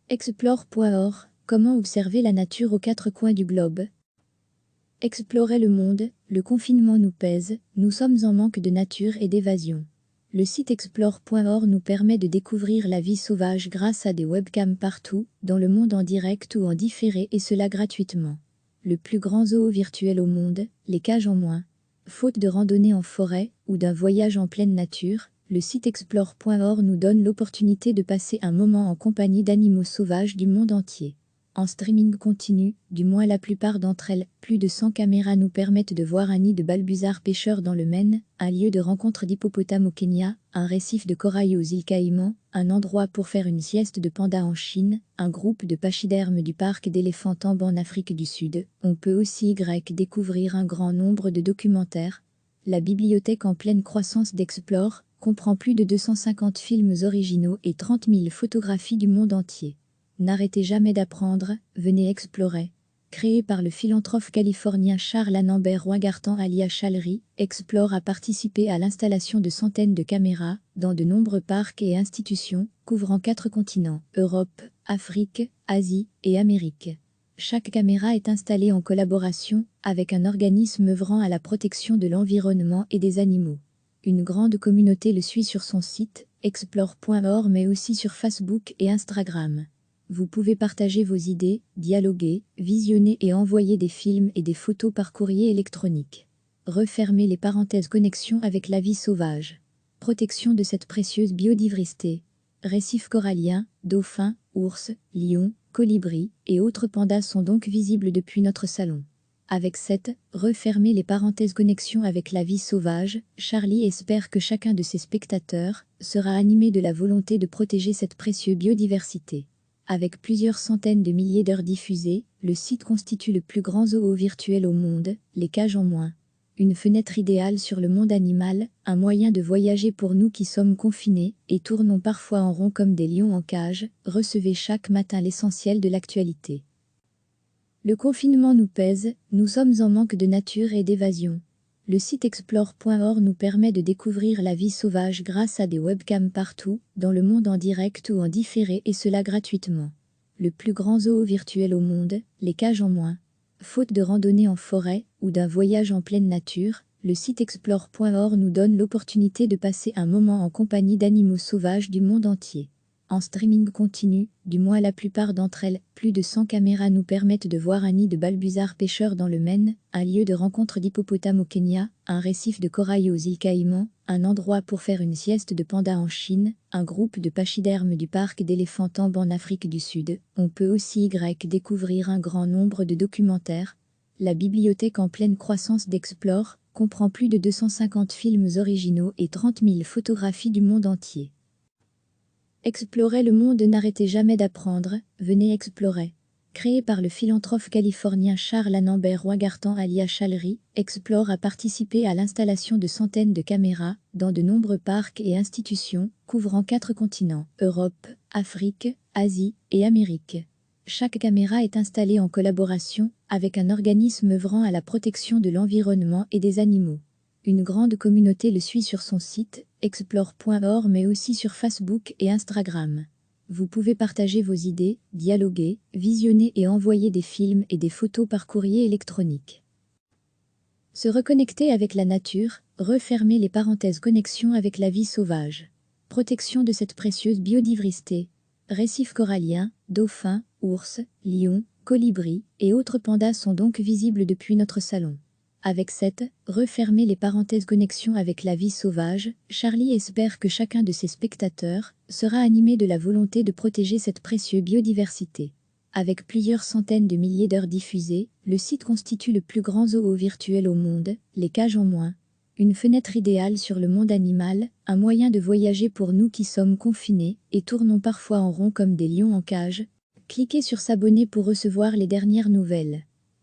Explore.org, comment observer la nature aux quatre coins du globe. Explorer le monde, le confinement nous pèse, nous sommes en manque de nature et d'évasion. Le site explore.org nous permet de découvrir la vie sauvage grâce à des webcams partout, dans le monde en direct ou en différé et cela gratuitement. Le plus grand zoo virtuel au monde, les cages en moins. Faute de randonnée en forêt ou d'un voyage en pleine nature, le site explore.org nous donne l'opportunité de passer un moment en compagnie d'animaux sauvages du monde entier. En streaming continu, du moins la plupart d'entre elles, plus de 100 caméras nous permettent de voir un nid de balbuzards pêcheurs dans le Maine, un lieu de rencontre d'hippopotames au Kenya, un récif de corail aux îles Caïmans, un endroit pour faire une sieste de pandas en Chine, un groupe de pachydermes du parc d'éléphants Tambo en Afrique du Sud. On peut aussi découvrir un grand nombre de documentaires. La bibliothèque en pleine croissance d'Explore comprend plus de 250 films originaux et 30 000 photographies du monde entier. N'arrêtez jamais d'apprendre, venez explorer. Créé par le philanthrope californien Charles Annambert Roingartan alias Challery, Explore a participé à l'installation de centaines de caméras dans de nombreux parcs et institutions, couvrant 4 continents, Europe, Afrique, Asie et Amérique. Chaque caméra est installée en collaboration avec un organisme œuvrant à la protection de l'environnement et des animaux. Une grande communauté le suit sur son site, explore.org mais aussi sur Facebook et Instagram. Vous pouvez partager vos idées, dialoguer, visionner et envoyer des films et des photos par courrier électronique. Refermez les parenthèses connexion avec la vie sauvage. Protection de cette précieuse biodiversité. Récifs coralliens, dauphins, ours, lions, colibris et autres pandas sont donc visibles depuis notre salon. Avec cette, refermez les parenthèses connexion avec la vie sauvage, Charlie espère que chacun de ses spectateurs sera animé de la volonté de protéger cette précieuse biodiversité. Avec plusieurs centaines de milliers d'heures diffusées, le site constitue le plus grand zoo virtuel au monde, les cages en moins. Une fenêtre idéale sur le monde animal, un moyen de voyager pour nous qui sommes confinés et tournons parfois en rond comme des lions en cage. Recevez chaque matin l'essentiel de l'actualité. Le confinement nous pèse, nous sommes en manque de nature et d'évasion. Le site explore.org nous permet de découvrir la vie sauvage grâce à des webcams partout, dans le monde en direct ou en différé et cela gratuitement. Le plus grand zoo virtuel au monde, les cages en moins. Faute de randonnée en forêt ou d'un voyage en pleine nature, le site explore.org nous donne l'opportunité de passer un moment en compagnie d'animaux sauvages du monde entier. En streaming continu, du moins la plupart d'entre elles, plus de 100 caméras nous permettent de voir un nid de balbuzards pêcheurs dans le Maine, un lieu de rencontre d'hippopotames au Kenya, un récif de corail aux îles Caïmans, un endroit pour faire une sieste de pandas en Chine, un groupe de pachydermes du parc d'éléphants Tambo en Afrique du Sud. On peut aussi découvrir un grand nombre de documentaires. La bibliothèque en pleine croissance d'Explore comprend plus de 250 films originaux et 30 000 photographies du monde entier. Explorer le monde, n'arrêtez jamais d'apprendre, venez explorer. Créé par le philanthrope californien Charles Annambert Roingartan alias Challery, Explore a participé à l'installation de centaines de caméras dans de nombreux parcs et institutions, couvrant 4 continents, Europe, Afrique, Asie et Amérique. Chaque caméra est installée en collaboration avec un organisme œuvrant à la protection de l'environnement et des animaux. Une grande communauté le suit sur son site, explore.org mais aussi sur Facebook et Instagram. Vous pouvez partager vos idées, dialoguer, visionner et envoyer des films et des photos par courrier électronique. Se reconnecter avec la nature, refermer les parenthèses connexion avec la vie sauvage. Protection de cette précieuse biodiversité. Récifs coralliens, dauphins, ours, lions, colibris et autres pandas sont donc visibles depuis notre salon. Avec cette, refermez les parenthèses connexion avec la vie sauvage, Charlie espère que chacun de ses spectateurs sera animé de la volonté de protéger cette précieuse biodiversité. Avec plusieurs centaines de milliers d'heures diffusées, le site constitue le plus grand zoo virtuel au monde, les cages en moins. Une fenêtre idéale sur le monde animal, un moyen de voyager pour nous qui sommes confinés et tournons parfois en rond comme des lions en cage. Cliquez sur s'abonner pour recevoir les dernières nouvelles.